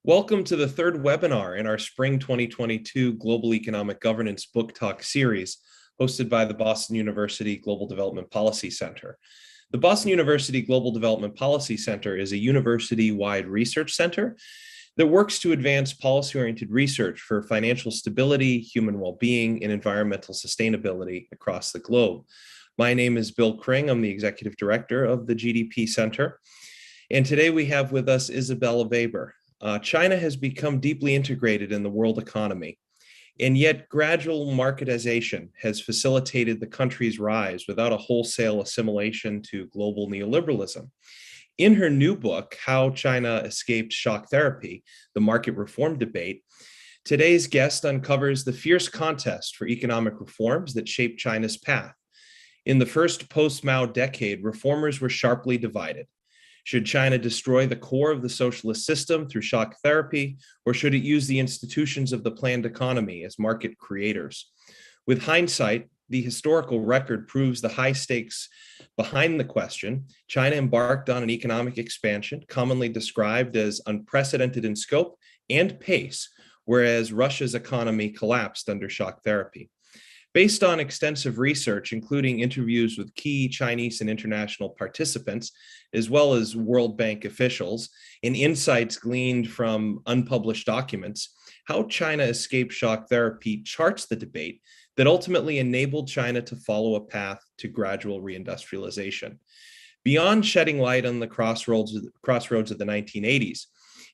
Welcome to the third webinar in our Spring 2022 Global Economic Governance Book Talk series, hosted by the Boston University Global Development Policy Center. The Boston University Global Development Policy Center is a university-wide research center that works to advance policy-oriented research for financial stability, human well-being, and environmental sustainability across the globe. My name is Bill Kring. I'm the Executive Director of the GDP Center. And today we have with us Isabella Weber. China has become deeply integrated in the world economy, and yet gradual marketization has facilitated the country's rise without a wholesale assimilation to global neoliberalism. In her new book, How China Escaped Shock Therapy, the Market Reform Debate, today's guest uncovers the fierce contest for economic reforms that shaped China's path. In the first post-Mao decade, reformers were sharply divided. Should China destroy the core of the socialist system through shock therapy, or should it use the institutions of the planned economy as market creators? With hindsight, the historical record proves the high stakes behind the question. China embarked on an economic expansion commonly described as unprecedented in scope and pace, whereas Russia's economy collapsed under shock therapy. Based on extensive research, including interviews with key Chinese and international participants, as well as World Bank officials, and insights gleaned from unpublished documents, How China Escaped Shock Therapy charts the debate that ultimately enabled China to follow a path to gradual re-industrialization. Beyond shedding light on the crossroads of the 1980s,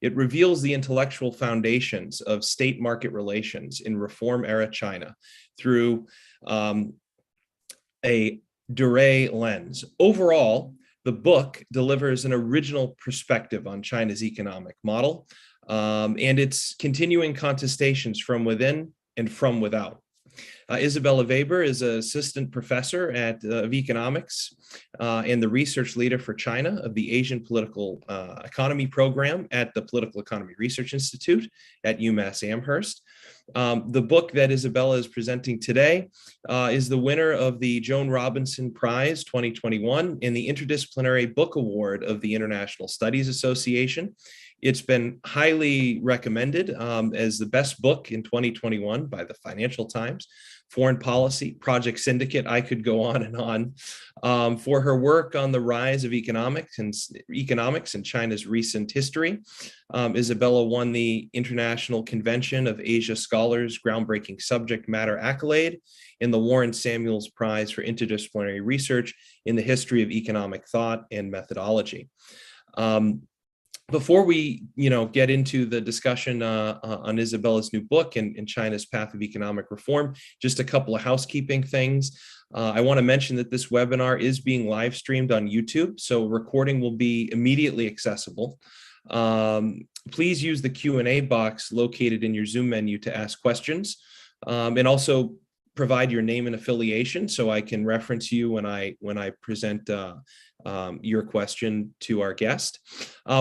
it reveals the intellectual foundations of state market relations in reform-era China through a durée lens. Overall, the book delivers an original perspective on China's economic model and its continuing contestations from within and from without. Isabella Weber is an assistant professor of economics and the research leader for China of the Asian Political Economy program at the Political Economy Research Institute at UMass Amherst. The book that Isabella is presenting today is the winner of the Joan Robinson Prize 2021 and the Interdisciplinary Book Award of the International Studies Association. It's been highly recommended as the best book in 2021 by the Financial Times, Foreign Policy, Project Syndicate. I could go on and on. For her work on the rise of economics in China's recent history. Isabella won the International Convention of Asia Scholars Groundbreaking Subject Matter Accolade and the Warren Samuels Prize for Interdisciplinary Research in the History of Economic Thought and Methodology. Before we, get into the discussion on Isabella's new book and China's path of economic reform, just a couple of housekeeping things. I want to mention that this webinar is being live streamed on YouTube, so recording will be immediately accessible. Please use the Q&A box located in your Zoom menu to ask questions, and also provide your name and affiliation so I can reference you when I present your question to our guest.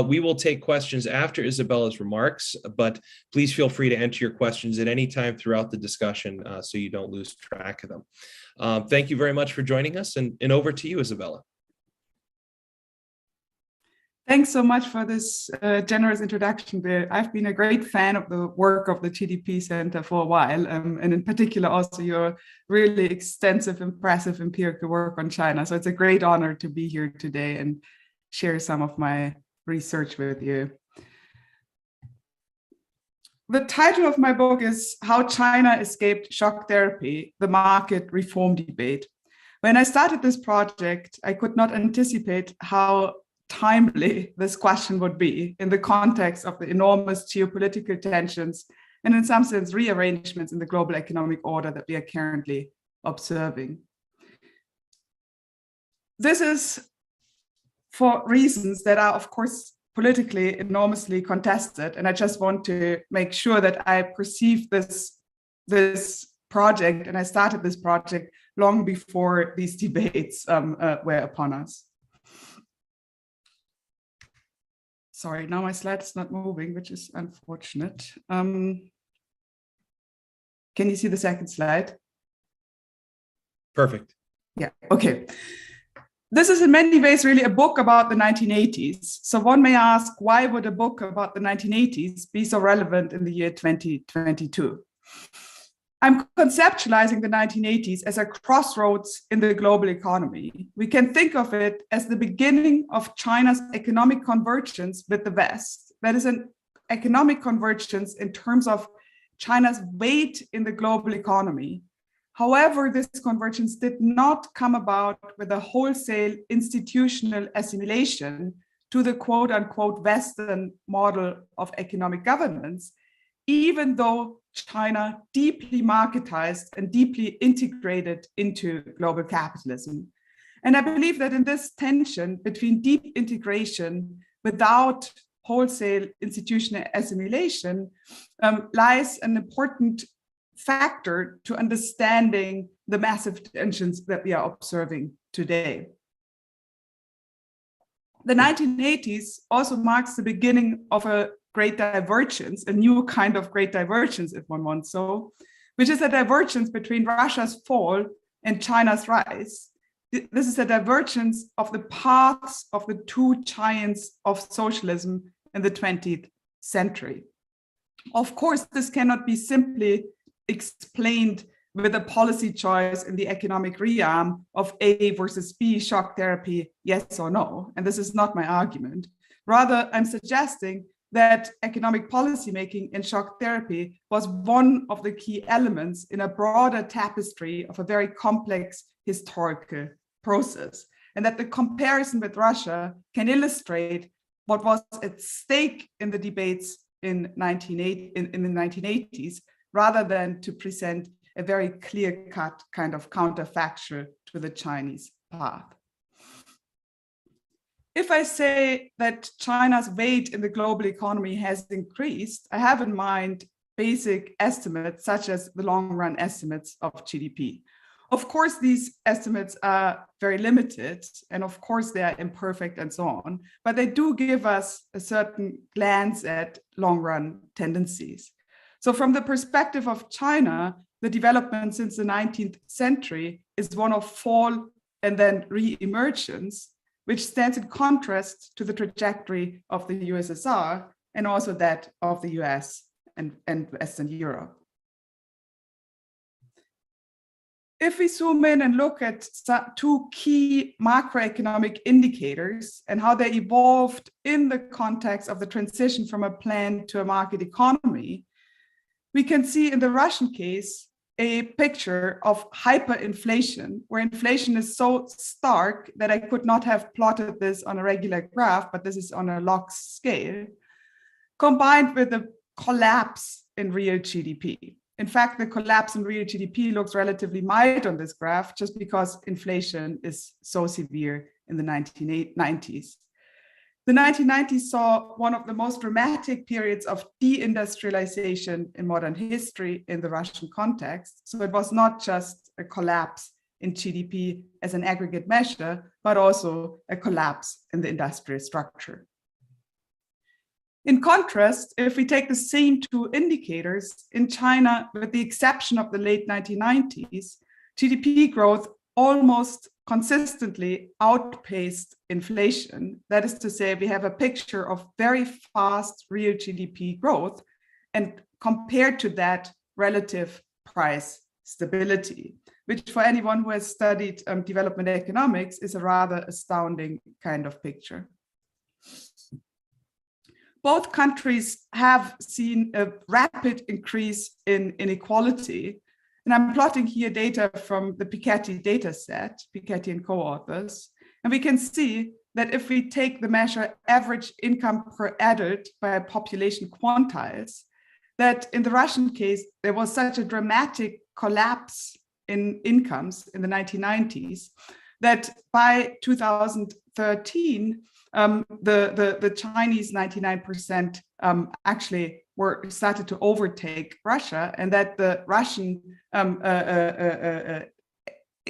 We will take questions after Isabella's remarks, but please feel free to enter your questions at any time throughout the discussion so you don't lose track of them. Thank you very much for joining us, and over to you, Isabella. Thanks so much for this generous introduction, Bill. I've been a great fan of the work of the GDP Center for a while, and in particular also your really extensive, impressive empirical work on China. So it's a great honor to be here today and share some of my research with you. The title of my book is How China Escaped Shock Therapy, the Market Reform Debate. When I started this project, I could not anticipate how timely this question would be in the context of the enormous geopolitical tensions and in some sense rearrangements in the global economic order that we are currently observing. This is for reasons that are, of course, politically enormously contested, and I just want to make sure that I perceive this project, and I started this project long before these debates were upon us. Sorry, now my slide is not moving, which is unfortunate. Can you see the second slide? Perfect. Yeah, okay. This is in many ways really a book about the 1980s. So one may ask, why would a book about the 1980s be so relevant in the year 2022? I'm conceptualizing the 1980s as a crossroads in the global economy. We can think of it as the beginning of China's economic convergence with the West. That is an economic convergence in terms of China's weight in the global economy. However, this convergence did not come about with a wholesale institutional assimilation to the quote unquote Western model of economic governance, even though China deeply marketized and deeply integrated into global capitalism. And I believe that in this tension between deep integration without wholesale institutional assimilation lies an important factor to understanding the massive tensions that we are observing today. The 1980s also marks the beginning of a great divergence, a new kind of great divergence, if one wants so, which is a divergence between Russia's fall and China's rise. This is a divergence of the paths of the two giants of socialism in the 20th century. Of course, this cannot be simply explained with a policy choice in the economic realm of A versus B, shock therapy, yes or no. And this is not my argument. Rather, I'm suggesting that economic policymaking in shock therapy was one of the key elements in a broader tapestry of a very complex historical process, and that the comparison with Russia can illustrate what was at stake in the debates in the 1980s, rather than to present a very clear-cut kind of counterfactual to the Chinese path. If I say that China's weight in the global economy has increased, I have in mind basic estimates such as the long-run estimates of GDP. Of course, these estimates are very limited, and of course they are imperfect and so on, but they do give us a certain glance at long-run tendencies. So from the perspective of China, the development since the 19th century is one of fall and then re-emergence, which stands in contrast to the trajectory of the USSR and also that of the US and Western Europe. If we zoom in and look at two key macroeconomic indicators and how they evolved in the context of the transition from a planned to a market economy, we can see in the Russian case a picture of hyperinflation, where inflation is so stark that I could not have plotted this on a regular graph, but this is on a log scale, combined with a collapse in real GDP. In fact, the collapse in real GDP looks relatively mild on this graph just because inflation is so severe in the 1990s. The 1990s saw one of the most dramatic periods of deindustrialization in modern history in the Russian context. So it was not just a collapse in GDP as an aggregate measure, but also a collapse in the industrial structure. In contrast, if we take the same two indicators in China, with the exception of the late 1990s, GDP growth almost consistently outpaced inflation. That is to say, we have a picture of very fast real GDP growth, and compared to that, relative price stability, which for anyone who has studied development economics is a rather astounding kind of picture. Both countries have seen a rapid increase in inequality. And I'm plotting here data from the Piketty data set, Piketty and co-authors. And we can see that if we take the measure average income per adult by population quantiles, that in the Russian case, there was such a dramatic collapse in incomes in the 1990s that by 2013, the Chinese 99% actually started to overtake Russia, and that the Russian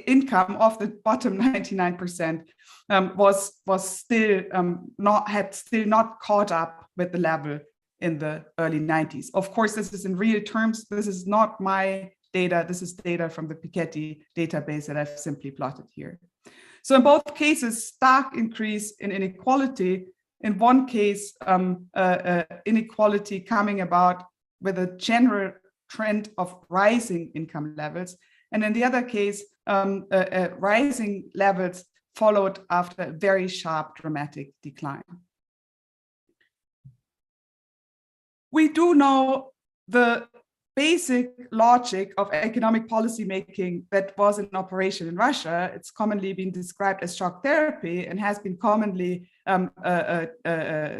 income of the bottom 99% was still not caught up with the level in the early 90s. Of course, this is in real terms. This is not my data. This is data from the Piketty database that I've simply plotted here. So in both cases, stark increase in inequality. In one case, inequality coming about with a general trend of rising income levels. And in the other case, rising levels followed after a very sharp, dramatic decline. We do know the basic logic of economic policy making that was in operation in Russia. It's commonly been described as shock therapy and has been commonly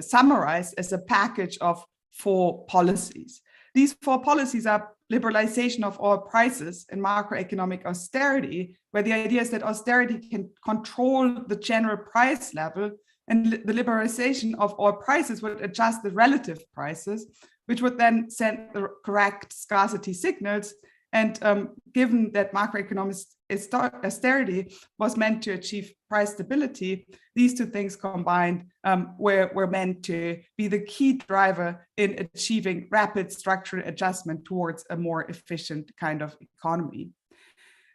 summarized as a package of 4 policies. These 4 policies are liberalization of all prices and macroeconomic austerity, where the idea is that austerity can control the general price level, and the liberalization of all prices would adjust the relative prices, which would then send the correct scarcity signals. And given that macroeconomic austerity was meant to achieve price stability, these 2 things combined were meant to be the key driver in achieving rapid structural adjustment towards a more efficient kind of economy.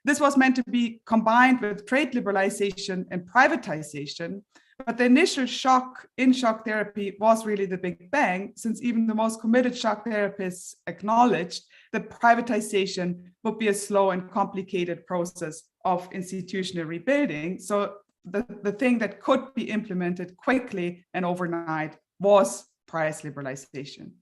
This was meant to be combined with trade liberalization and privatization. But the initial shock in shock therapy was really the Big Bang, since even the most committed shock therapists acknowledged that privatization would be a slow and complicated process of institutional rebuilding. So the thing that could be implemented quickly and overnight was price liberalization.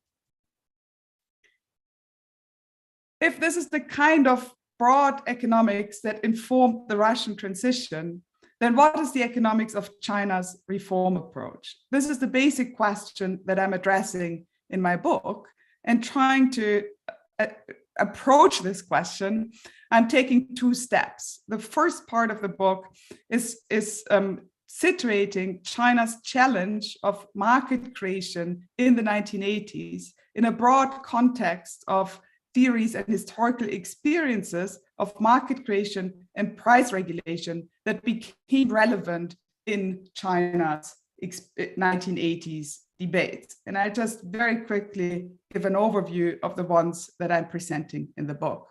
If this is the kind of broad economics that informed the Russian transition, then what is the economics of China's reform approach? This is the basic question that I'm addressing in my book, and trying to approach this question, I'm taking 2 steps. The first part of the book is situating China's challenge of market creation in the 1980s in a broad context of theories and historical experiences of market creation and price regulation that became relevant in China's 1980s debates. And I just very quickly give an overview of the ones that I'm presenting in the book.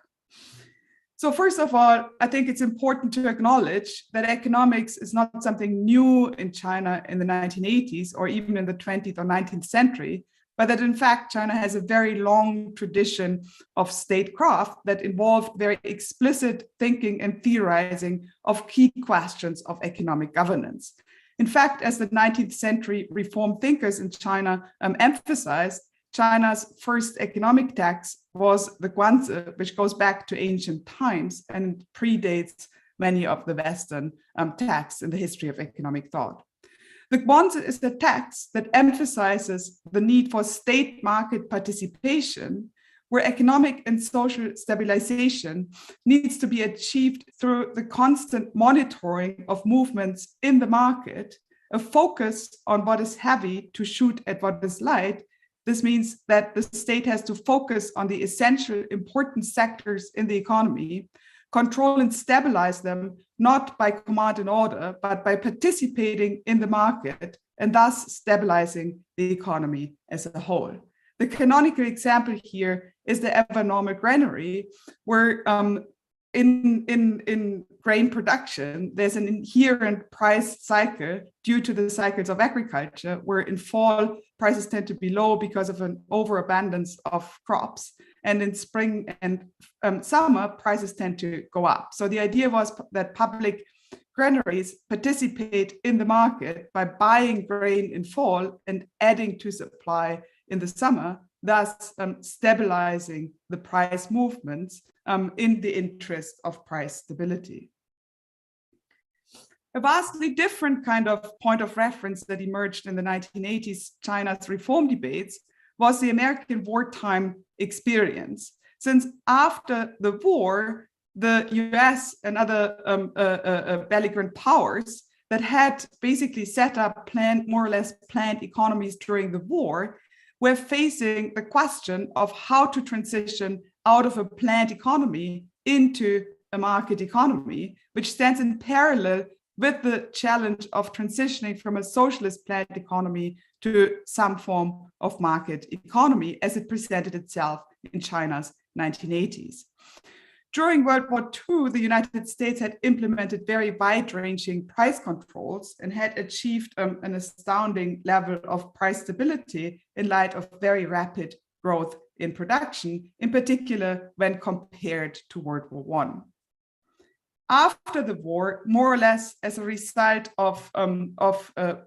So first of all, I think it's important to acknowledge that economics is not something new in China in the 1980s or even in the 20th or 19th century, but that in fact, China has a very long tradition of statecraft that involved very explicit thinking and theorizing of key questions of economic governance. In fact, as the 19th century reform thinkers in China emphasized, China's first economic text was the Guanzi, which goes back to ancient times and predates many of the Western texts in the history of economic thought. The Guanzi is the text that emphasizes the need for state market participation, where economic and social stabilization needs to be achieved through the constant monitoring of movements in the market, a focus on what is heavy to shoot at what is light. This means that the state has to focus on the essential important sectors in the economy, control and stabilize them, not by command and order, but by participating in the market and thus stabilizing the economy as a whole. The canonical example here is the ever normal granary, where in grain production, there's an inherent price cycle due to the cycles of agriculture, where in fall, prices tend to be low because of an overabundance of crops. And in spring and summer, prices tend to go up. So the idea was that public granaries participate in the market by buying grain in fall and adding to supply in the summer, thus stabilizing the price movements in the interest of price stability. A vastly different kind of point of reference that emerged in the 1980s China's reform debates was the American wartime experience. Since after the war, the US and other belligerent powers that had basically set up more or less planned economies during the war were facing the question of how to transition out of a planned economy into a market economy, which stands in parallel with the challenge of transitioning from a socialist planned economy to some form of market economy as it presented itself in China's 1980s. during World War II, the United States had implemented very wide-ranging price controls and had achieved an astounding level of price stability in light of very rapid growth in production, in particular when compared to World War I. After the war, more or less as a result of a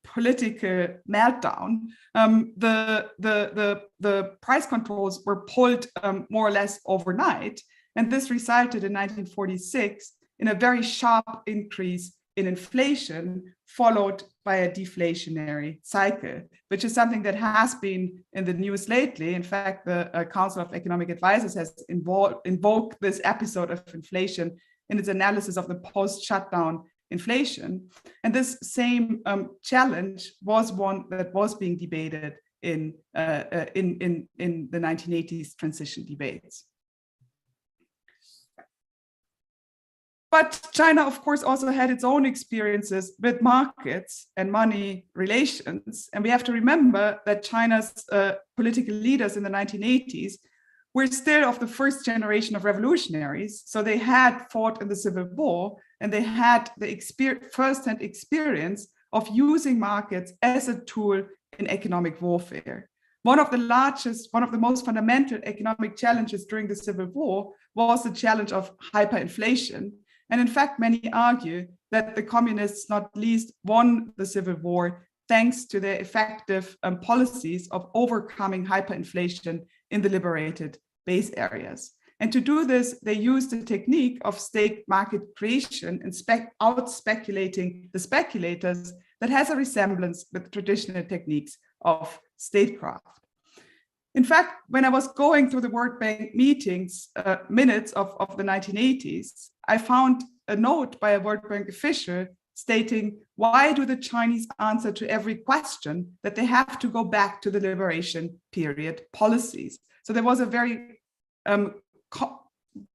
political meltdown, the price controls were pulled more or less overnight. And this resulted in 1946 in a very sharp increase in inflation, followed by a deflationary cycle, which is something that has been in the news lately. In fact, the Council of Economic Advisors has invoked this episode of inflation in its analysis of the post-shutdown inflation. And this same challenge was one that was being debated in the 1980s transition debates. But China, of course, also had its own experiences with markets and money relations. And we have to remember that China's political leaders in the 1980s were still of the first generation of revolutionaries. So they had fought in the Civil War, and they had the first-hand experience of using markets as a tool in economic warfare. One of the most fundamental economic challenges during the Civil War was the challenge of hyperinflation. And in fact, many argue that the communists not least won the Civil War thanks to their effective policies of overcoming hyperinflation in the liberated base areas. And to do this, they used the technique of state market creation and out-speculating the speculators that has a resemblance with traditional techniques of statecraft. In fact, when I was going through the World Bank meetings, minutes of the 1980s, I found a note by a World Bank official stating, why do the Chinese answer to every question that they have to go back to the liberation period policies? So there was a very,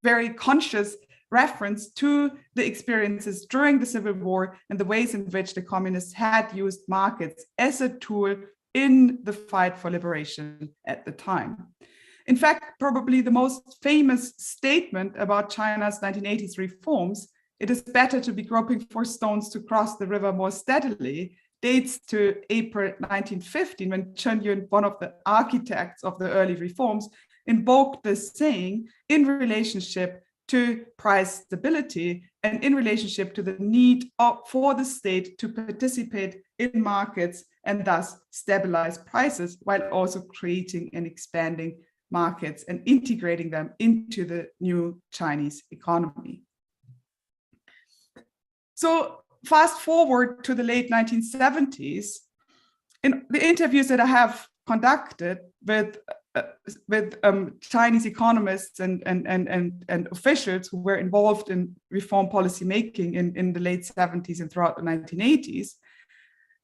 very conscious reference to the experiences during the Civil War and the ways in which the communists had used markets as a tool in the fight for liberation at the time. In fact, probably the most famous statement about China's 1980s reforms, "It is better to be groping for stones to cross the river more steadily," dates to April 1915, when Chen Yun, one of the architects of the early reforms, invoked this saying in relationship to price stability and in relationship to the need for the state to participate in markets and thus stabilize prices while also creating and expanding markets and integrating them into the new Chinese economy. So fast forward to the late 1970s, in the interviews that I have conducted with Chinese economists and officials who were involved in reform policy making in the late 70s and throughout the 1980s,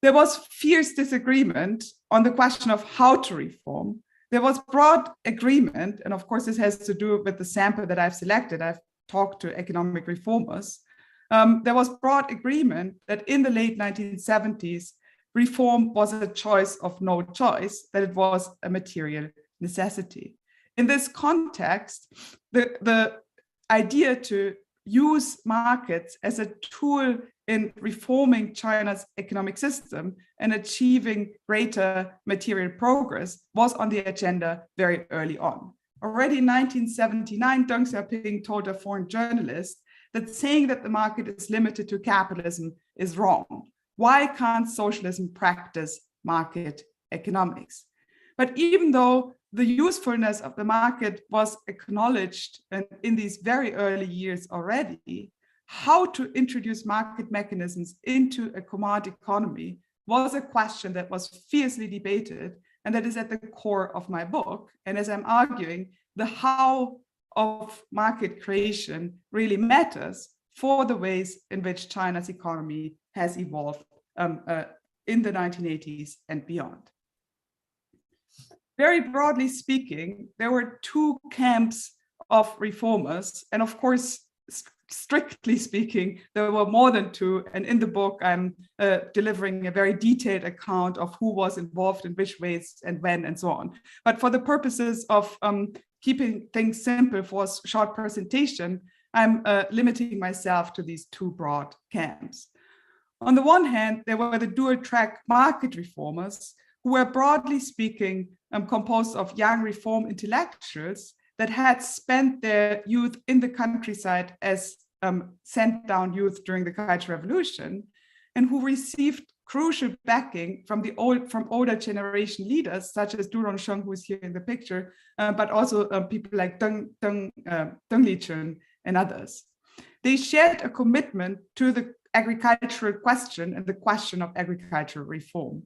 there was fierce disagreement on the question of how to reform. There was broad agreement, and of course this has to do with the sample that I've selected. I've talked to economic reformers. There was broad agreement that in the late 1970s, reform was a choice of no choice, that it was a material necessity. In this context, the idea to use markets as a tool in reforming China's economic system and achieving greater material progress was on the agenda very early on. Already in 1979, Deng Xiaoping told a foreign journalist that saying that the market is limited to capitalism is wrong. Why can't socialism practice market economics? But even though the usefulness of the market was acknowledged in these very early years already, how to introduce market mechanisms into a command economy was a question that was fiercely debated, and that is at the core of my book. And as I'm arguing, the how of market creation really matters for the ways in which China's economy has evolved in the 1980s and beyond. Very broadly speaking, there were two camps of reformers, and of course, strictly speaking, there were more than two. And in the book, I'm delivering a very detailed account of who was involved in which ways and when and so on. But for the purposes of keeping things simple for a short presentation, I'm limiting myself to these two broad camps. On the one hand, there were the dual-track market reformers, who were broadly speaking composed of young reform intellectuals that had spent their youth in the countryside as sent down youth during the Cultural Revolution, and who received crucial backing from older generation leaders, such as Du Rongsheng, who is here in the picture, but also people like Deng Lichun and others. They shared a commitment to the agricultural question and the question of agricultural reform.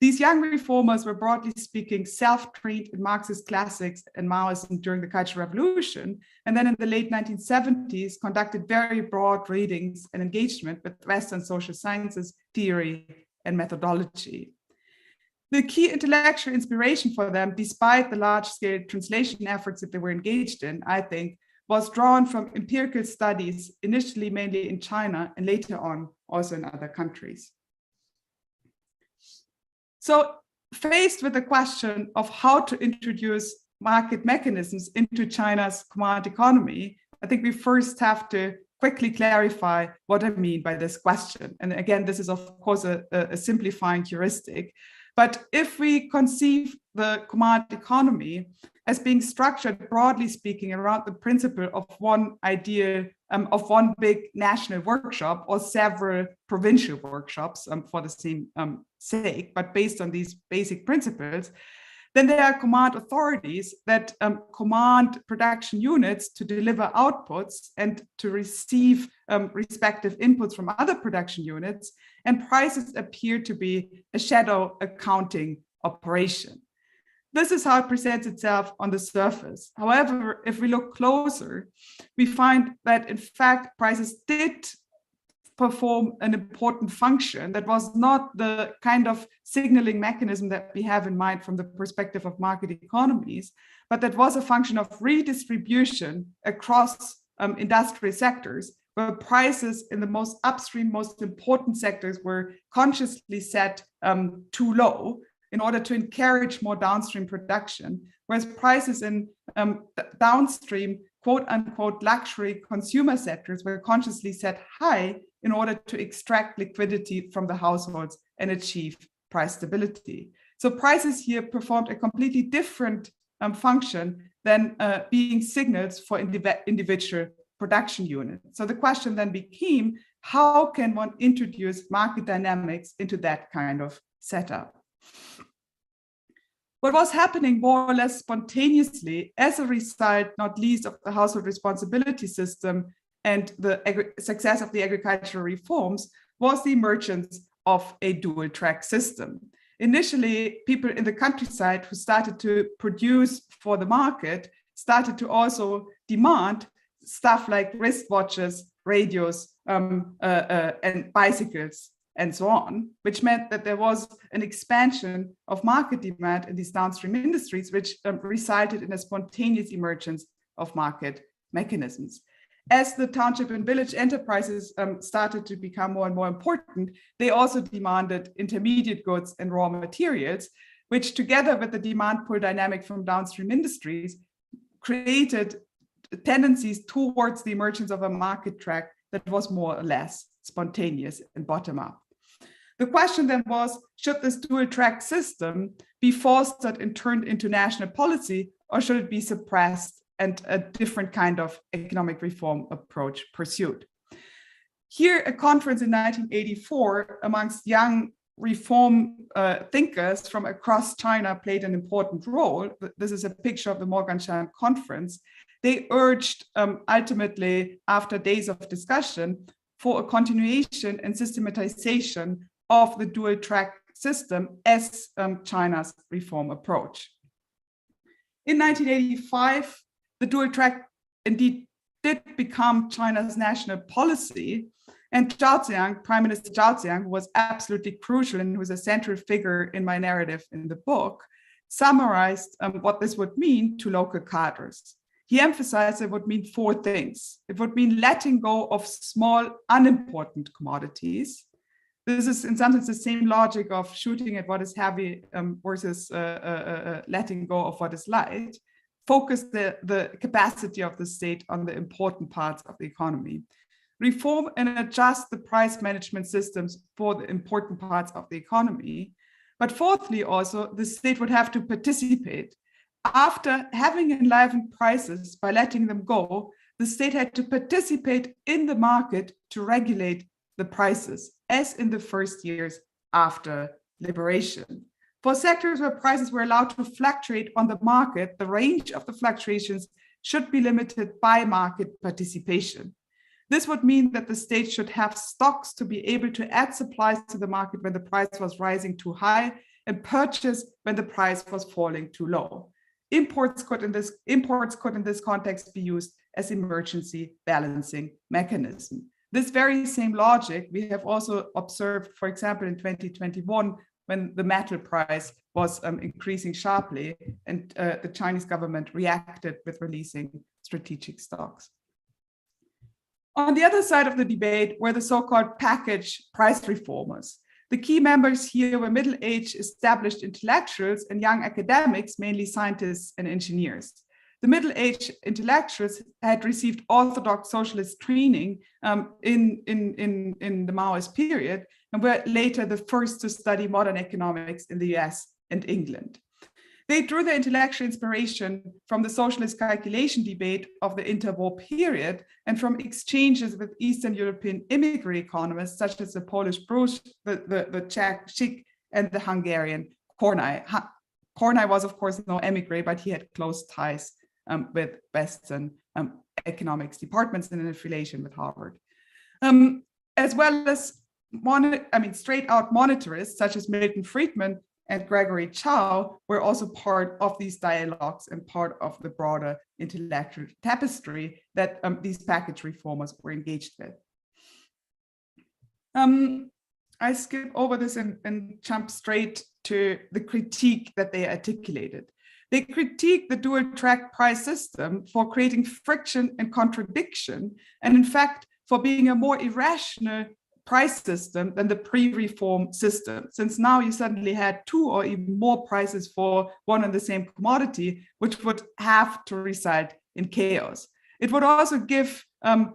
These young reformers were broadly speaking self-trained in Marxist classics and Maoism during the Cultural Revolution, and then in the late 1970s conducted very broad readings and engagement with Western social sciences, theory, and methodology. The key intellectual inspiration for them, despite the large-scale translation efforts that they were engaged in, I think, was drawn from empirical studies, initially mainly in China and later on also in other countries. So faced with the question of how to introduce market mechanisms into China's command economy, I think we first have to quickly clarify what I mean by this question. And again, this is of course a simplifying heuristic. But if we conceive the command economy as being structured, broadly speaking, around the principle of one idea, of one big national workshop or several provincial workshops for the same sake, but based on these basic principles, then there are command authorities that command production units to deliver outputs and to receive respective inputs from other production units, and prices appear to be a shadow accounting operation. This is how it presents itself on the surface. However, if we look closer, we find that in fact prices did perform an important function that was not the kind of signaling mechanism that we have in mind from the perspective of market economies, but that was a function of redistribution across industrial sectors, where prices in the most upstream, most important sectors were consciously set too low in order to encourage more downstream production, whereas prices in downstream, quote unquote, luxury consumer sectors were consciously set high in order to extract liquidity from the households and achieve price stability. So prices here performed a completely different function than being signals for individual production units. So the question then became, how can one introduce market dynamics into that kind of setup? What was happening more or less spontaneously as a result, not least of the household responsibility system and the success of the agricultural reforms, was the emergence of a dual-track system. Initially, people in the countryside who started to produce for the market started to also demand stuff like wristwatches, radios, and bicycles, and so on, which meant that there was an expansion of market demand in these downstream industries, which resulted in a spontaneous emergence of market mechanisms. As the township and village enterprises started to become more and more important, they also demanded intermediate goods and raw materials, which together with the demand pull dynamic from downstream industries created tendencies towards the emergence of a market track that was more or less spontaneous and bottom-up. The question then was, should this dual-track system be fostered and turned into national policy, or should it be suppressed and a different kind of economic reform approach pursued? Here, a conference in 1984 amongst young reform thinkers from across China played an important role. This is a picture of the Morganshine Conference. They urged ultimately, after days of discussion, for a continuation and systematization of the dual-track system as China's reform approach. In 1985, the dual-track indeed did become China's national policy, and Zhao Ziyang, Prime Minister Zhao Ziyang, who was absolutely crucial and who was a central figure in my narrative in the book, summarized what this would mean to local cadres. He emphasized it would mean four things. It would mean letting go of small, unimportant commodities. This is in some sense the same logic of shooting at what is heavy versus letting go of what is light. focus the capacity of the state on the important parts of the economy. Reform and adjust the price management systems for the important parts of the economy. But fourthly, also, the state would have to participate. After having enlivened prices by letting them go, the state had to participate in the market to regulate the prices, as in the first years after liberation. For sectors where prices were allowed to fluctuate on the market, the range of the fluctuations should be limited by market participation. This would mean that the state should have stocks to be able to add supplies to the market when the price was rising too high and purchase when the price was falling too low. Imports could in this context be used as emergency balancing mechanism. This very same logic we have also observed, for example, in 2021, when the metal price was increasing sharply and the Chinese government reacted with releasing strategic stocks. On the other side of the debate were the so-called package price reformers. The key members here were middle-aged established intellectuals and young academics, mainly scientists and engineers. The middle-aged intellectuals had received orthodox socialist training in the Maoist period and were later the first to study modern economics in the US and England. They drew their intellectual inspiration from the socialist calculation debate of the interwar period and from exchanges with Eastern European immigrant economists such as the Polish Bruch, the Czech Schick, and the Hungarian Kornai. Kornai was, of course, no emigre, but he had close ties with Western economics departments in affiliation with Harvard. As well as straight out monetarists such as Milton Friedman and Gregory Chao were also part of these dialogues and part of the broader intellectual tapestry that these package reformers were engaged with. I skip over this and jump straight to the critique that they articulated. They critique the dual track price system for creating friction and contradiction, and in fact, for being a more irrational price system than the pre-reform system, since now you suddenly had two or even more prices for one and the same commodity, which would have to result in chaos. It would also give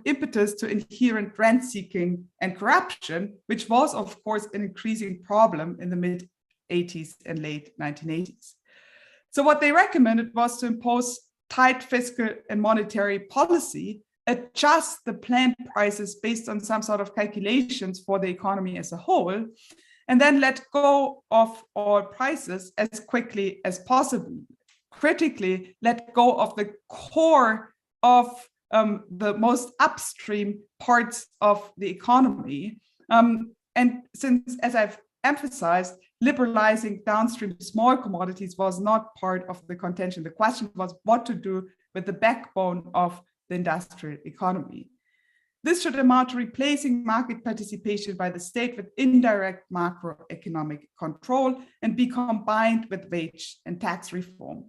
impetus to inherent rent-seeking and corruption, which was, of course, an increasing problem in the mid-80s and late 1980s. So what they recommended was to impose tight fiscal and monetary policy, adjust the planned prices based on some sort of calculations for the economy as a whole, and then let go of all prices as quickly as possible. Critically, let go of the core of the most upstream parts of the economy. And since, as I've emphasized, liberalizing downstream small commodities was not part of the contention. The question was what to do with the backbone of the industrial economy. This should amount to replacing market participation by the state with indirect macroeconomic control and be combined with wage and tax reform.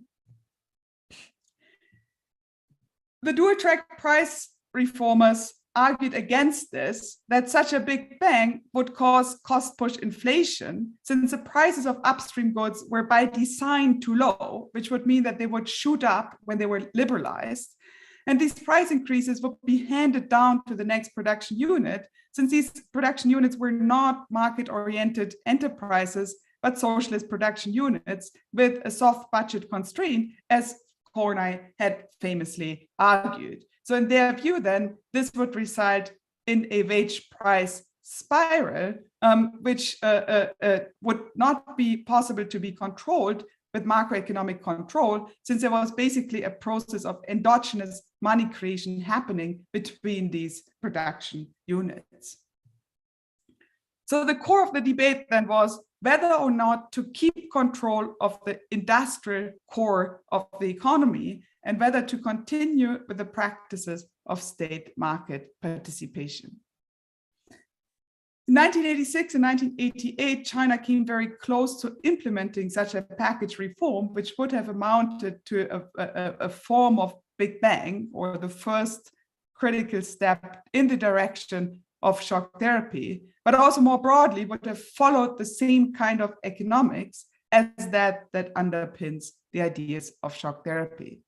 The dual-track price reformers argued against this, that such a big bang would cause cost-push inflation, since the prices of upstream goods were by design too low, which would mean that they would shoot up when they were liberalized. And these price increases would be handed down to the next production unit, since these production units were not market-oriented enterprises, but socialist production units with a soft budget constraint, as Kornai had famously argued. So in their view, then, this would result in a wage price spiral, which would not be possible to be controlled with macroeconomic control, since there was basically a process of endogenous money creation happening between these production units. So the core of the debate then was whether or not to keep control of the industrial core of the economy and whether to continue with the practices of state market participation. In 1986 and 1988, China came very close to implementing such a package reform, which would have amounted to a form of Big Bang, or the first critical step in the direction of shock therapy, but also more broadly would have followed the same kind of economics as that underpins the ideas of shock therapy.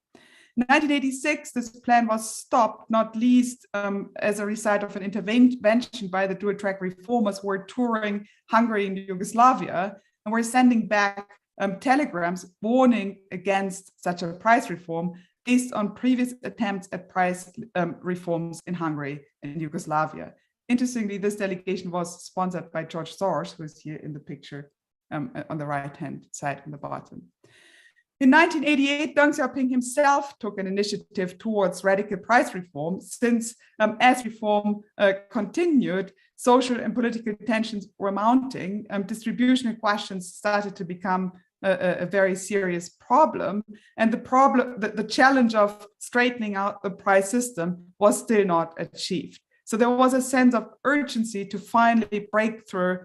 In 1986, this plan was stopped, not least as a result of an intervention by the dual-track reformers who were touring Hungary and Yugoslavia and were sending back telegrams warning against such a price reform based on previous attempts at price reforms in Hungary and Yugoslavia. Interestingly, this delegation was sponsored by George Soros, who is here in the picture on the right-hand side on the bottom. In 1988, Deng Xiaoping himself took an initiative towards radical price reform, since as reform continued, social and political tensions were mounting, distributional questions started to become a very serious problem, and the challenge of straightening out the price system was still not achieved. So there was a sense of urgency to finally break through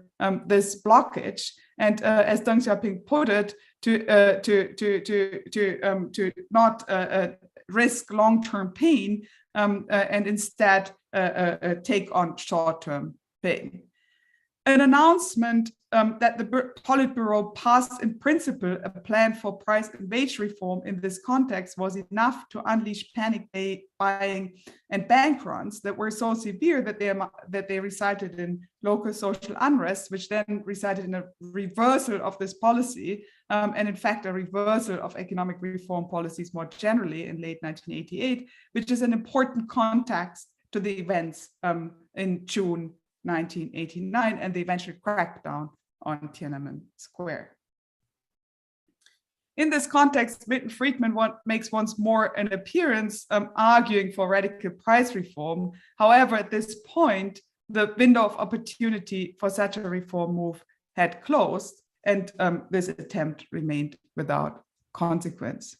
this blockage, and as Deng Xiaoping put it, to not risk long-term pain and instead take on short-term pain. An announcement that the Politburo passed in principle a plan for price and wage reform in this context was enough to unleash panic buying and bank runs that were so severe that they resulted in local social unrest, which then resulted in a reversal of this policy and in fact a reversal of economic reform policies more generally in late 1988, which is an important context to the events in June 1989 and the eventual crackdown on Tiananmen Square. In this context, Milton Friedman makes once more an appearance arguing for radical price reform. However, at this point, the window of opportunity for such a reform move had closed, and this attempt remained without consequence.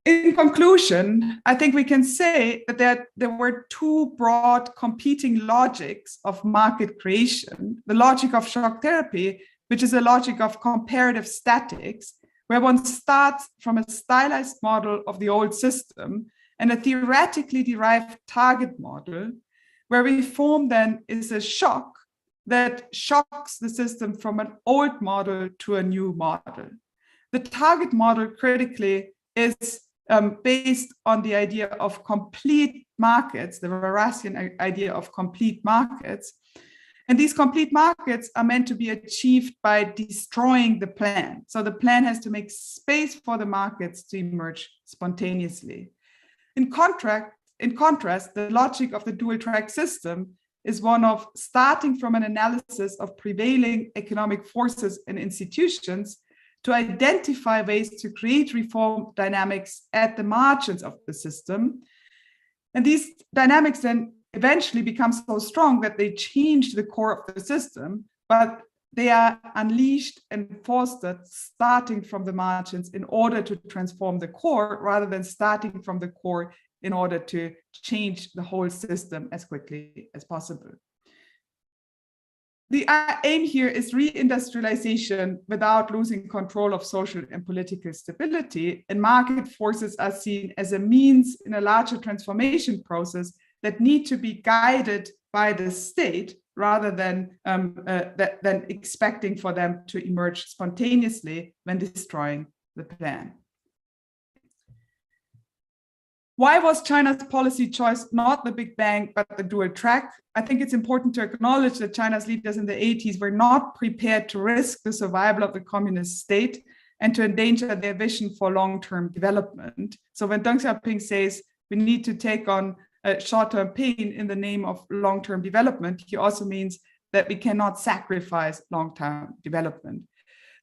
In conclusion, I think we can say that there were two broad competing logics of market creation: the logic of shock therapy, which is a logic of comparative statics, where one starts from a stylized model of the old system and a theoretically derived target model, where reform then is a shock that shocks the system from an old model to a new model. The target model critically is based on the idea of complete markets, the Verrassian idea of complete markets. And these complete markets are meant to be achieved by destroying the plan. So the plan has to make space for the markets to emerge spontaneously. In contrast, the logic of the dual-track system is one of starting from an analysis of prevailing economic forces and institutions to identify ways to create reform dynamics at the margins of the system. And these dynamics then eventually become so strong that they change the core of the system, but they are unleashed and fostered starting from the margins in order to transform the core, rather than starting from the core in order to change the whole system as quickly as possible. The aim here is re-industrialization without losing control of social and political stability, and market forces are seen as a means in a larger transformation process that need to be guided by the state rather than expecting for them to emerge spontaneously when destroying the plan. Why was China's policy choice not the Big Bang, but the dual track? I think it's important to acknowledge that China's leaders in the 80s were not prepared to risk the survival of the communist state and to endanger their vision for long-term development. So when Deng Xiaoping says we need to take on short-term pain in the name of long-term development, he also means that we cannot sacrifice long-term development.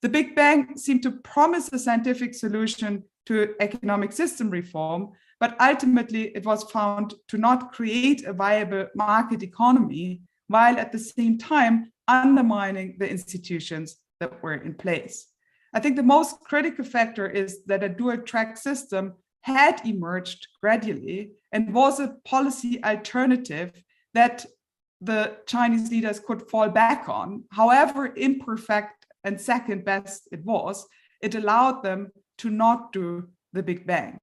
The Big Bang seemed to promise a scientific solution to economic system reform, but ultimately it was found to not create a viable market economy, while at the same time undermining the institutions that were in place. I think the most critical factor is that a dual-track system had emerged gradually and was a policy alternative that the Chinese leaders could fall back on. However imperfect and second best it was, it allowed them to not do the Big Bang.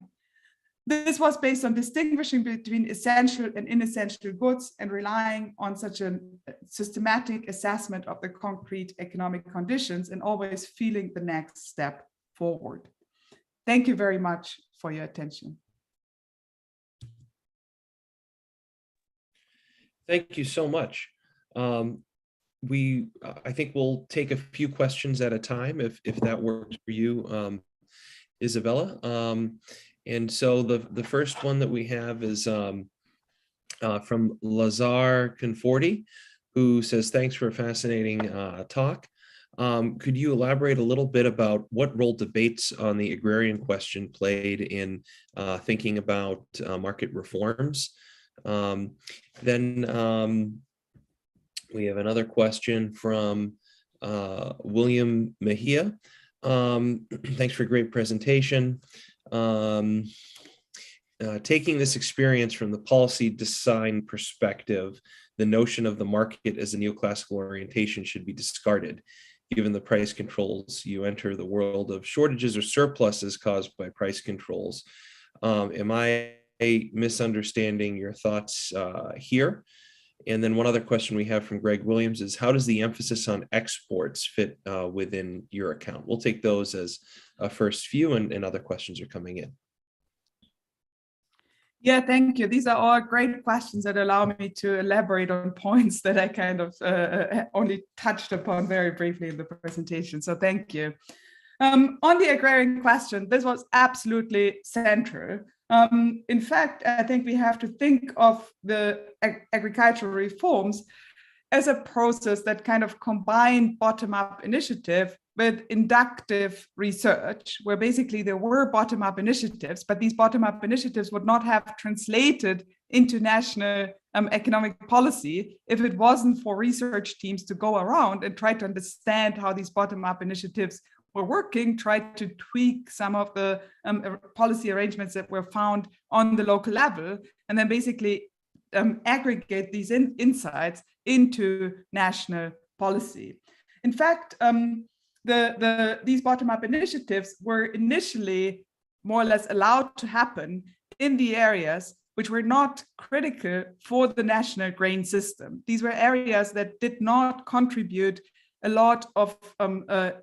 This was based on distinguishing between essential and inessential goods and relying on such a systematic assessment of the concrete economic conditions and always feeling the next step forward. Thank you very much for your attention. Thank you so much. I think we'll take a few questions at a time if that works for you, Isabella. And so the first one that we have is from Lazar Conforti, who says, thanks for a fascinating talk. Could you elaborate a little bit about what role debates on the agrarian question played in thinking about market reforms? Then we have another question from William Mejia. Thanks for a great presentation. Taking this experience from the policy design perspective, the notion of the market as a neoclassical orientation should be discarded. Given the price controls, you enter the world of shortages or surpluses caused by price controls. Am I misunderstanding your thoughts here? And then one other question we have from Greg Williams is, how does the emphasis on exports fit within your account? We'll take those as a first few, and other questions are coming in. Yeah, thank you. These are all great questions that allow me to elaborate on points that I kind of only touched upon very briefly in the presentation. So thank you. On the agrarian question, this was absolutely central. In fact, I think we have to think of the agricultural reforms as a process that kind of combined bottom-up initiative with inductive research, where basically there were bottom-up initiatives, but these bottom-up initiatives would not have translated into national economic policy if it wasn't for research teams to go around and try to understand how these bottom-up initiatives were working, try to tweak some of the policy arrangements that were found on the local level, and then basically aggregate these insights into national policy. In fact, these bottom-up initiatives were initially more or less allowed to happen in the areas which were not critical for the national grain system. These were areas that did not contribute a lot of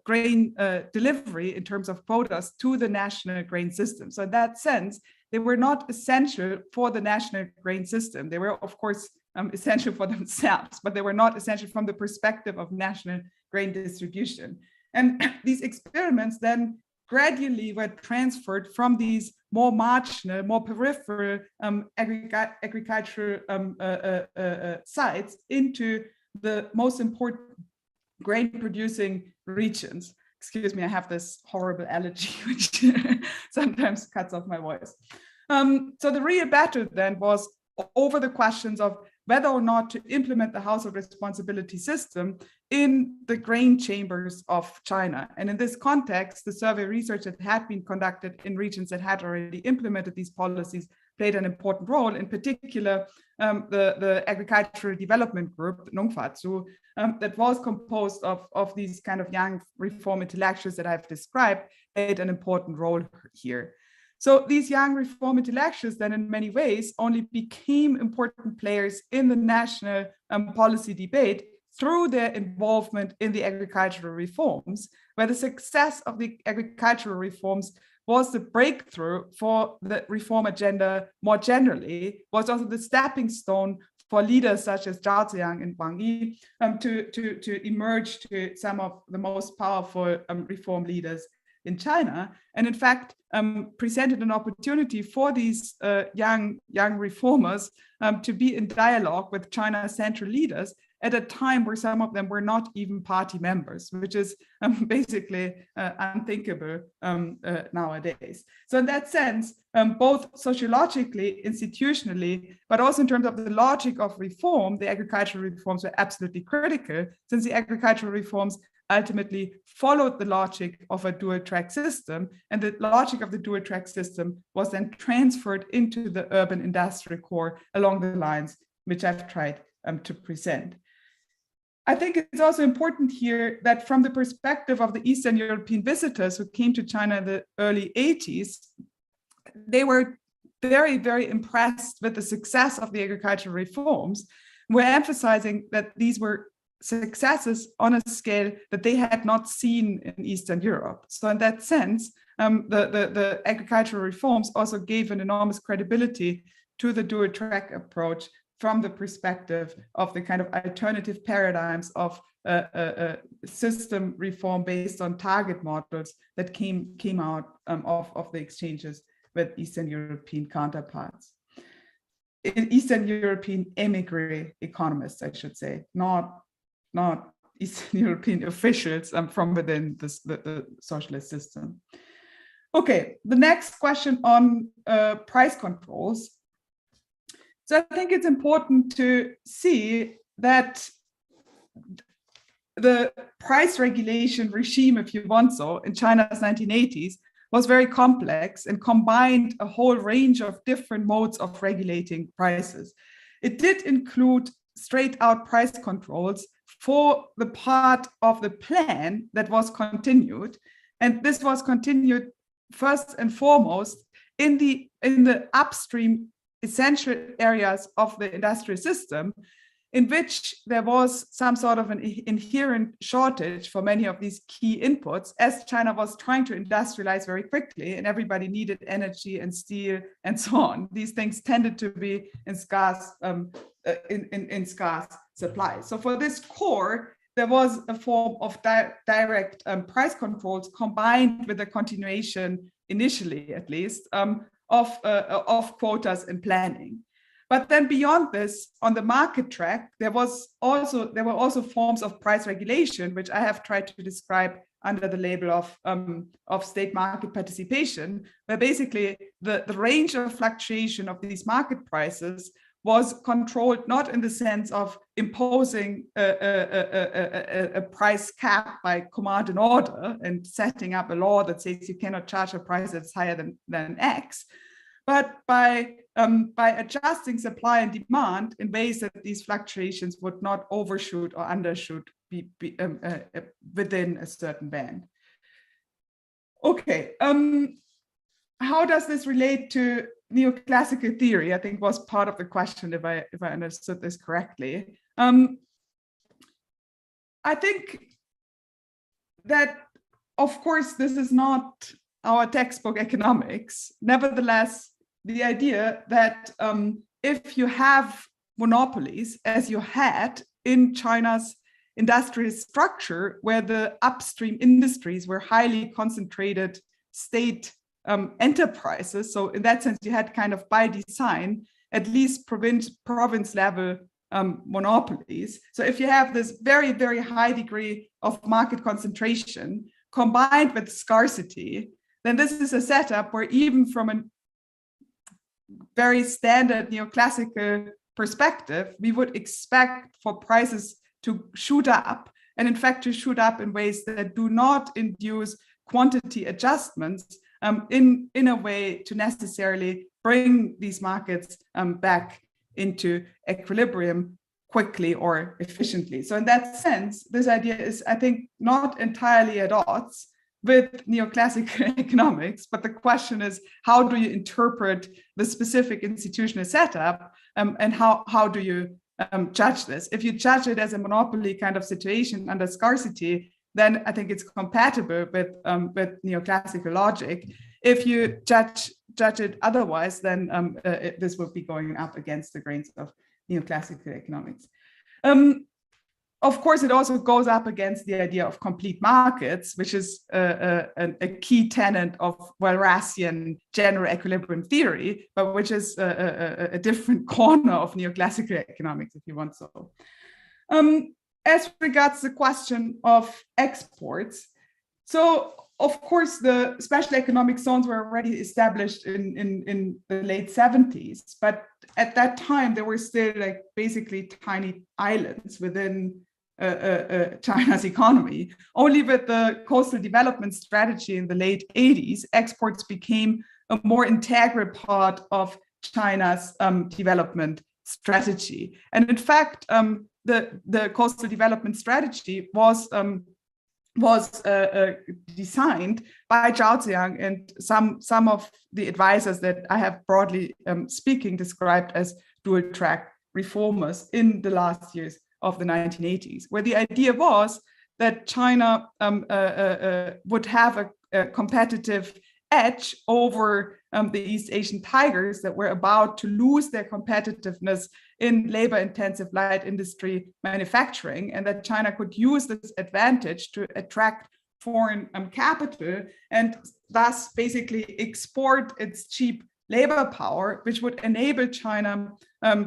grain delivery in terms of quotas to the national grain system. So in that sense, they were not essential for the national grain system. They were, of course, essential for themselves, but they were not essential from the perspective of national grain distribution. And these experiments then gradually were transferred from these more marginal, more peripheral agricultural sites into the most important grain producing regions. Excuse me, I have this horrible allergy which sometimes cuts off my voice. So the real battle then was over the questions of whether or not to implement the household responsibility system in the grain chambers of China. And in this context, the survey research that had been conducted in regions that had already implemented these policies played an important role. In particular, the agricultural development group, Nongfatsu, that was composed of these kind of young reform intellectuals that I've described, played an important role here. So these young reform intellectuals then in many ways only became important players in the national policy debate through their involvement in the agricultural reforms, where the success of the agricultural reforms was the breakthrough for the reform agenda more generally, was also the stepping stone for leaders such as Zhao Ziyang and Wang Yi to emerge to some of the most powerful reform leaders in China, and in fact presented an opportunity for these young reformers to be in dialogue with China's central leaders at a time where some of them were not even party members, which is basically unthinkable nowadays. So in that sense, both sociologically, institutionally, but also in terms of the logic of reform, the agricultural reforms were absolutely critical, since the agricultural reforms ultimately followed the logic of a dual-track system, and the logic of the dual-track system was then transferred into the urban industrial core along the lines which I've tried to present. I think it's also important here that from the perspective of the Eastern European visitors who came to China in the early 80s, they were very, very impressed with the success of the agricultural reforms. We're emphasizing that these were successes on a scale that they had not seen in Eastern Europe. So in that sense, the agricultural reforms also gave an enormous credibility to the dual track approach from the perspective of the kind of alternative paradigms of system reform based on target models that came out of the exchanges with Eastern European counterparts. Eastern European émigré economists, I should say, not Eastern European officials from within the socialist system. Okay, the next question on price controls. So I think it's important to see that the price regulation regime, if you want so, in China's 1980s was very complex and combined a whole range of different modes of regulating prices. It did include straight out price controls for the part of the plan that was continued. And this was continued first and foremost in the upstream essential areas of the industrial system, in which there was some sort of an inherent shortage for many of these key inputs, as China was trying to industrialize very quickly and everybody needed energy and steel and so on. These things tended to be in scarce supply. So for this core, there was a form of direct price controls combined with a continuation, initially at least, of quotas and planning. But then beyond this, on the market track, there were also forms of price regulation, which I have tried to describe under the label of state market participation, where basically the range of fluctuation of these market prices was controlled not in the sense of imposing a price cap by command and order and setting up a law that says you cannot charge a price that's higher than X, but by adjusting supply and demand in ways that these fluctuations would not overshoot or undershoot within a certain band. Okay, how does this relate to neoclassical theory? I think was part of the question, if I understood this correctly. I think that, of course, this is not our textbook economics. Nevertheless, the idea that if you have monopolies, as you had in China's industrial structure, where the upstream industries were highly concentrated state enterprises, so in that sense, you had kind of by design, at least province level monopolies. So if you have this very, very high degree of market concentration combined with scarcity, then this is a setup where even from a very standard neoclassical perspective, we would expect for prices to shoot up, and in fact to shoot up in ways that do not induce quantity adjustments in a way to necessarily bring these markets back into equilibrium quickly or efficiently. So in that sense, this idea is, I think, not entirely at odds with neoclassical economics, but the question is, how do you interpret the specific institutional setup, and how do you judge this? If you judge it as a monopoly kind of situation under scarcity, then I think it's compatible with neoclassical logic. If you judge it otherwise, then this will be going up against the grains of neoclassical economics. Of course, it also goes up against the idea of complete markets, which is a key tenet of Walrasian general equilibrium theory, but which is a different corner of neoclassical economics, if you want so. As regards the question of exports, so of course, the special economic zones were already established in the late 70s, but at that time, there were still like basically tiny islands within China's economy. Only with the coastal development strategy in the late 80s, exports became a more integral part of China's development strategy. And in fact, the coastal development strategy was designed by Zhao Ziyang and some of the advisors that I have broadly speaking described as dual track reformers in the last years of the 1980s, where the idea was that China would have a competitive edge over the East Asian tigers that were about to lose their competitiveness in labor-intensive light industry manufacturing, and that China could use this advantage to attract foreign capital and thus basically export its cheap labor power, which would enable China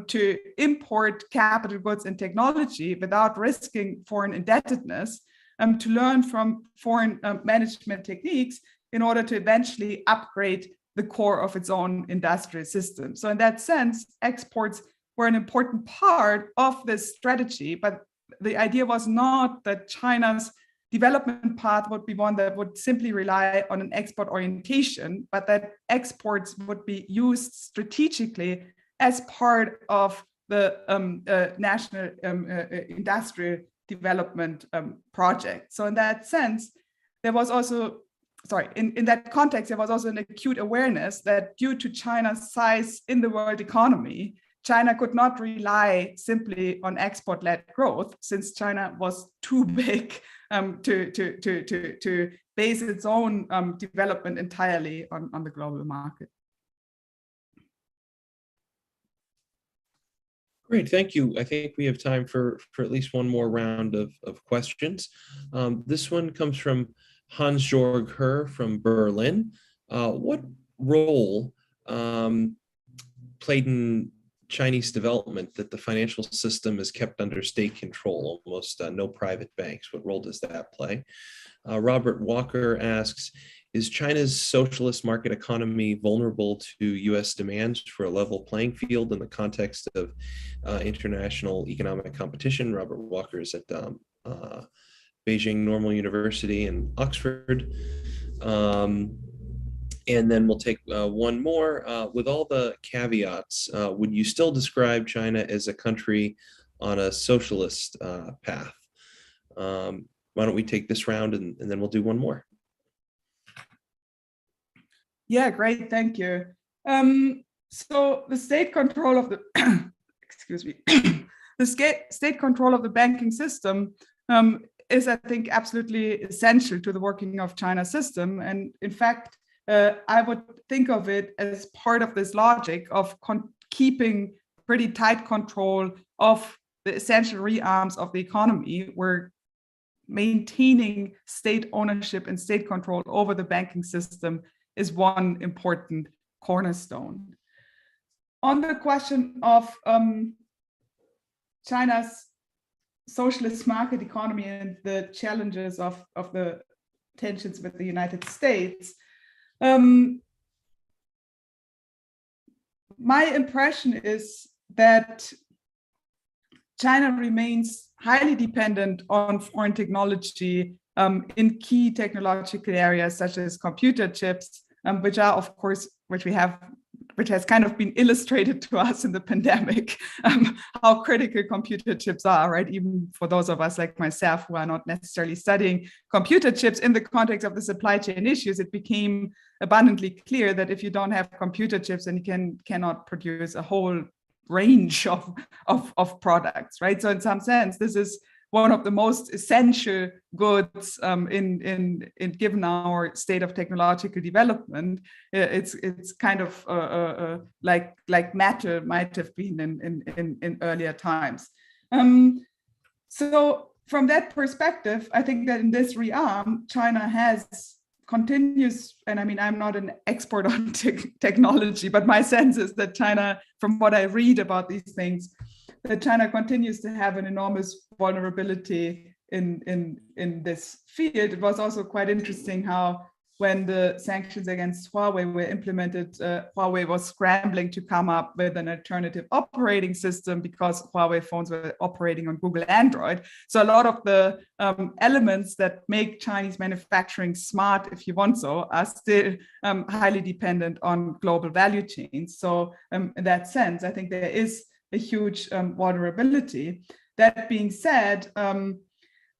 to import capital goods and technology without risking foreign indebtedness, to learn from foreign management techniques in order to eventually upgrade the core of its own industrial system. So in that sense, exports were an important part of this strategy, but the idea was not that China's development path would be one that would simply rely on an export orientation, but that exports would be used strategically as part of the national industrial development project. So in that sense, there was also, in that context, there was also an acute awareness that due to China's size in the world economy, China could not rely simply on export-led growth, since China was too big to base its own development entirely on the global market. Great, thank you. I think we have time for at least one more round of questions. This one comes from Hans-Georg Herr from Berlin. What role played in Chinese development that the financial system is kept under state control, almost no private banks? What role does that play? Robert Walker asks, is China's socialist market economy vulnerable to US demands for a level playing field in the context of international economic competition? Robert Walker is at Beijing Normal University in Oxford. And then we'll take one more. With all the caveats, would you still describe China as a country on a socialist path? Why don't we take this round and then we'll do one more. Yeah, great, thank you. So the state control of the, excuse me, the state control of the banking system is, I think, absolutely essential to the working of China's system. And in fact, I would think of it as part of this logic of keeping pretty tight control of the essential rearms of the economy, where maintaining state ownership and state control over the banking system is one important cornerstone. On the question of China's socialist market economy and the challenges of the tensions with the United States, my impression is that China remains highly dependent on foreign technology in key technological areas such as computer chips, which are, of course, which has kind of been illustrated to us in the pandemic, how critical computer chips are, right? Even for those of us like myself who are not necessarily studying computer chips in the context of the supply chain issues, it became abundantly clear that if you don't have computer chips, then you cannot produce a whole range of products, right? So in some sense, this is one of the most essential goods in given our state of technological development. It's kind of like matter might have been in earlier times. So from that perspective, I think that in this realm, China continues, and I mean, I'm not an expert on technology, but my sense is that China, from what I read about these things, that China continues to have an enormous vulnerability in this field. It was also quite interesting how when the sanctions against Huawei were implemented, Huawei was scrambling to come up with an alternative operating system because Huawei phones were operating on Google Android. So a lot of the elements that make Chinese manufacturing smart, if you want so, are still highly dependent on global value chains. So in that sense, I think there is a huge vulnerability. That being said,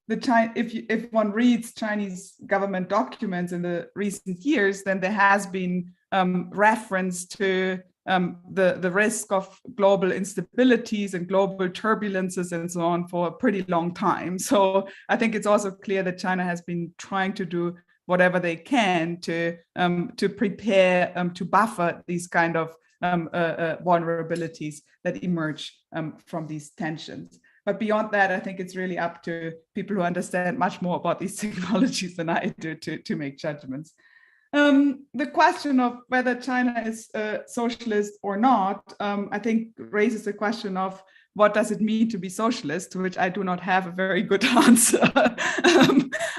if one reads Chinese government documents in the recent years, then there has been reference to the risk of global instabilities and global turbulences and so on for a pretty long time. So I think it's also clear that China has been trying to do whatever they can to prepare to buffer these kind of vulnerabilities that emerge from these tensions. But beyond that, I think it's really up to people who understand much more about these technologies than I do to make judgments. The question of whether China is socialist or not, I think raises the question of what does it mean to be socialist, to which I do not have a very good answer.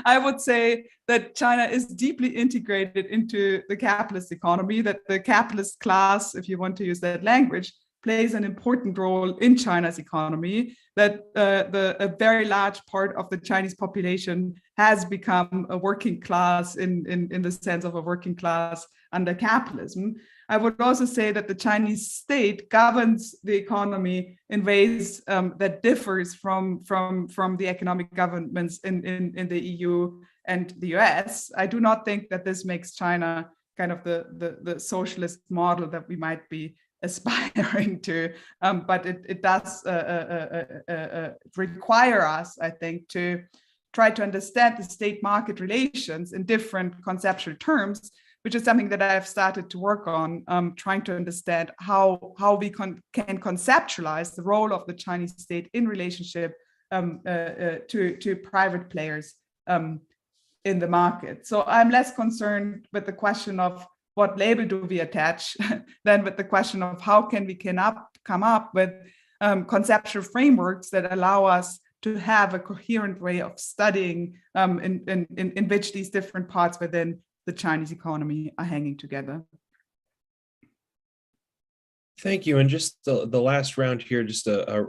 I would say that China is deeply integrated into the capitalist economy, that the capitalist class, if you want to use that language, plays an important role in China's economy, that a very large part of the Chinese population has become a working class in the sense of a working class under capitalism. I would also say that the Chinese state governs the economy in ways that differs from the economic governments in the EU and the US. I do not think that this makes China kind of the socialist model that we might be aspiring to, but it does require us, I think, to try to understand the state-market relations in different conceptual terms, which is something that I've started to work on, trying to understand how we can conceptualize the role of the Chinese state in relationship to private players in the market. So I'm less concerned with the question of what label do we attach than with the question of how can we come up with conceptual frameworks that allow us to have a coherent way of studying in which these different parts within the Chinese economy are hanging together. Thank you. And just the last round here, just a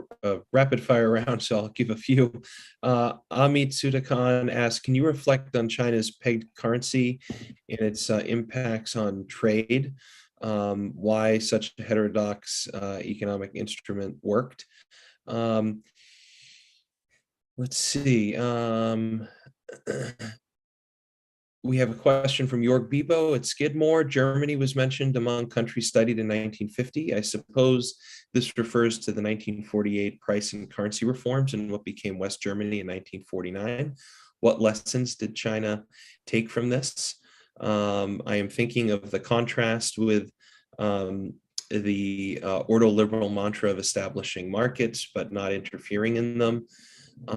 rapid fire round, so I'll give a few. Amit Sudakan asks, can you reflect on China's pegged currency and its impacts on trade? Why such a heterodox economic instrument worked? Let's see. We have a question from Jörg Bibo at Skidmore. Germany was mentioned among countries studied in 1950. I suppose this refers to the 1948 price and currency reforms and what became West Germany in 1949. What lessons did China take from this? I am thinking of the contrast with the ordoliberal mantra of establishing markets, but not interfering in them.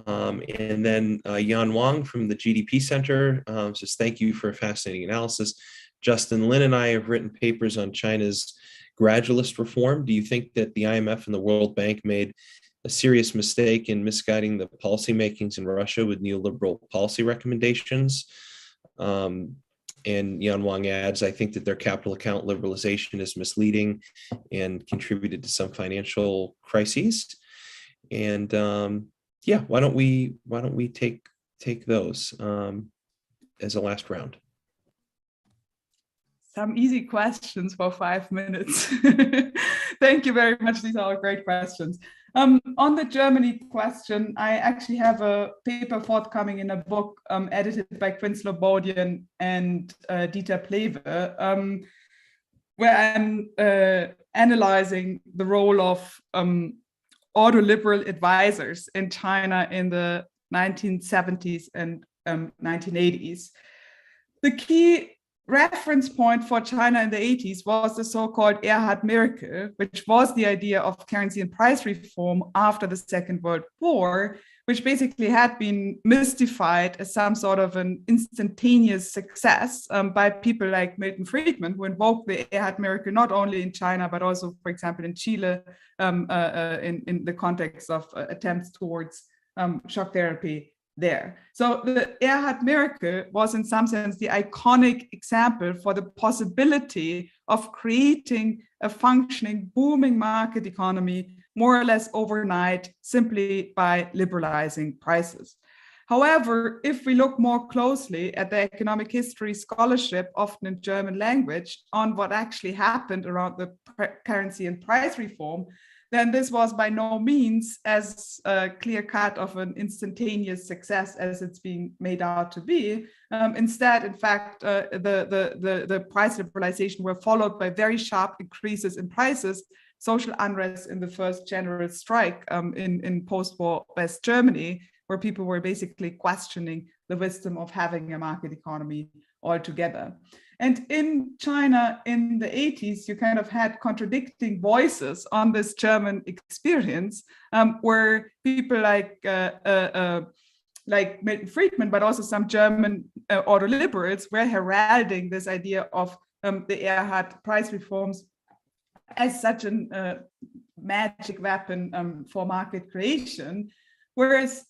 And then Yan Wang from the GDP Center says, thank you for a fascinating analysis. Justin Lin and I have written papers on China's gradualist reform. Do you think that the IMF and the World Bank made a serious mistake in misguiding the policy makings in Russia with neoliberal policy recommendations? And Yan Wang adds, I think that their capital account liberalization is misleading and contributed to some financial crises. And yeah, why don't we take those as a last round? Some easy questions for 5 minutes. Thank you very much. These are all great questions. On the Germany question, I actually have a paper forthcoming in a book edited by Quinn Slobodian and Dieter Plewe, where I'm analyzing the role of ordoliberal advisors in China in the 1970s and 1980s. The key reference point for China in the 80s was the so-called Erhard Miracle, which was the idea of currency and price reform after the Second World War, which basically had been mystified as some sort of an instantaneous success by people like Milton Friedman, who invoked the Erhard Miracle not only in China, but also, for example, in Chile, in the context of attempts towards shock therapy there. So the Erhard Miracle was in some sense the iconic example for the possibility of creating a functioning, booming market economy more or less overnight, simply by liberalizing prices. However, if we look more closely at the economic history scholarship, often in German language, on what actually happened around the currency and price reform, then this was by no means as clear-cut of an instantaneous success as it's being made out to be. Instead, in fact, the price liberalization were followed by very sharp increases in prices, social unrest in the first general strike in post-war West Germany, where people were basically questioning the wisdom of having a market economy altogether. And in China in the 80s, you kind of had contradicting voices on this German experience, where people like Milton Friedman, but also some German ordoliberals were heralding this idea of the Erhard price reforms as such a magic weapon for market creation, whereas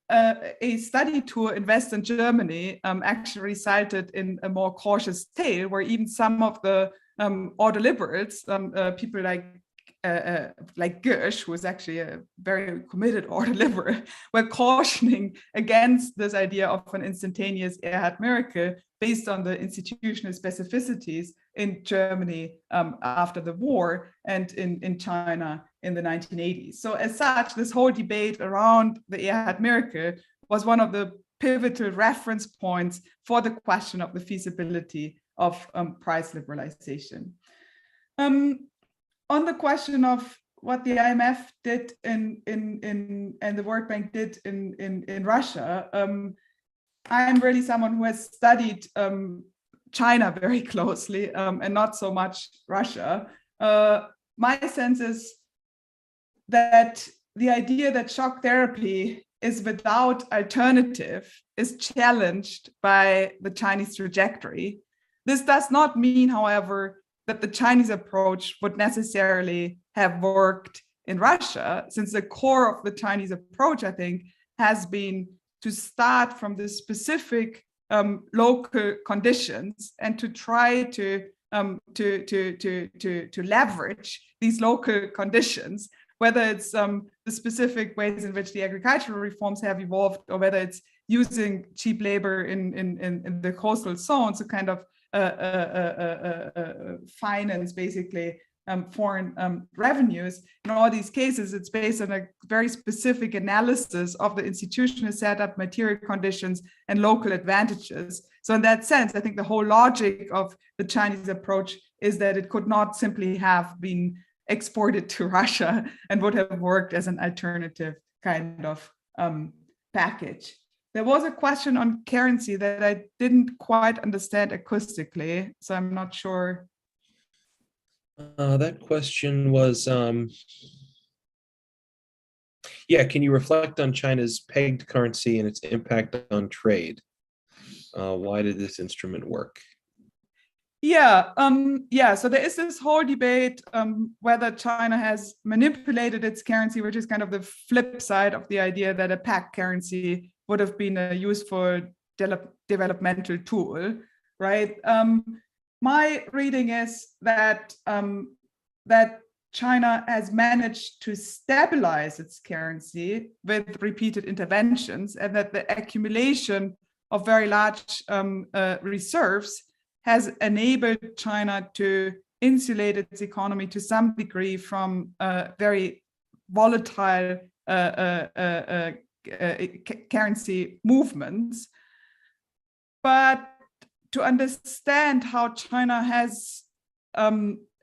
a study tour in Western Germany actually resulted in a more cautious tale, where even some of the ordoliberals, people like Gersh, who is actually a very committed ordoliberal, were cautioning against this idea of an instantaneous Erhard miracle based on the institutional specificities in Germany after the war and in China in the 1980s. So as such, this whole debate around the Erhard miracle was one of the pivotal reference points for the question of the feasibility of price liberalization. On the question of what the IMF did and the World Bank did in Russia, I'm really someone who has studied China very closely and not so much Russia. My sense is that the idea that shock therapy is without alternative is challenged by the Chinese trajectory. This does not mean, however, that the Chinese approach would necessarily have worked in Russia, since the core of the Chinese approach, I think, has been to start from the specific local conditions and to try to leverage these local conditions, whether it's the specific ways in which the agricultural reforms have evolved, or whether it's using cheap labor in the coastal zones to kind of finance basically foreign revenues. In all these cases, it's based on a very specific analysis of the institutional setup, material conditions, and local advantages. So in that sense, I think the whole logic of the Chinese approach is that it could not simply have been exported to Russia and would have worked as an alternative kind of package. There was a question on currency that I didn't quite understand acoustically, so I'm not sure. That question was, can you reflect on China's pegged currency and its impact on trade? Why did this instrument work? So there is this whole debate whether China has manipulated its currency, which is kind of the flip side of the idea that a pegged currency would have been a useful developmental tool, right? My reading is that that China has managed to stabilize its currency with repeated interventions, and that the accumulation of very large reserves has enabled China to insulate its economy to some degree from very volatile currency movements. But to understand how China has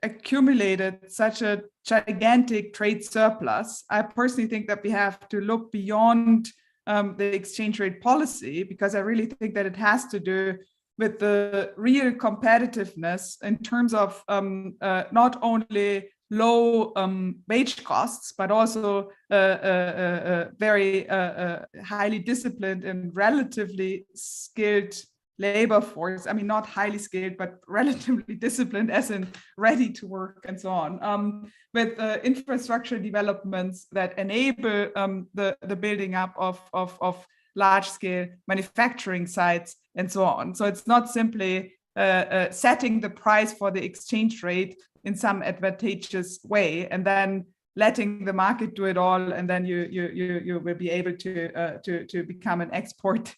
accumulated such a gigantic trade surplus, I personally think that we have to look beyond the exchange rate policy, because I really think that it has to do with the real competitiveness in terms of not only low wage costs, but also very highly disciplined and relatively skilled labor force. I mean, not highly skilled, but relatively disciplined, as in ready to work and so on, with infrastructure developments that enable the building up of large-scale manufacturing sites and so on. So it's not simply setting the price for the exchange rate in some advantageous way and then letting the market do it all, and then you will be able to become an export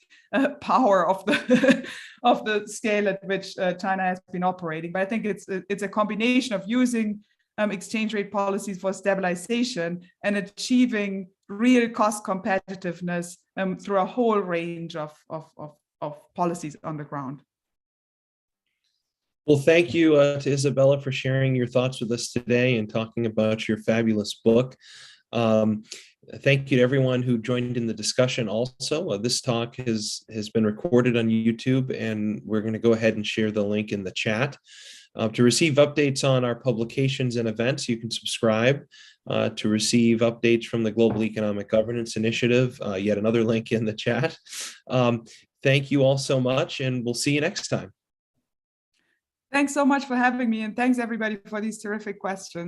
power of the of the scale at which China has been operating. But I think it's a combination of using exchange rate policies for stabilization and achieving real cost competitiveness through a whole range of policies on the ground. Well, thank you to Isabella for sharing your thoughts with us today and talking about your fabulous book. Thank you to everyone who joined in the discussion also. This talk has been recorded on YouTube, and we're going to go ahead and share the link in the chat. To receive updates on our publications and events, you can subscribe. To receive updates from the Global Economic Governance Initiative, yet another link in the chat. Thank you all so much, and we'll see you next time. Thanks so much for having me, and thanks everybody for these terrific questions.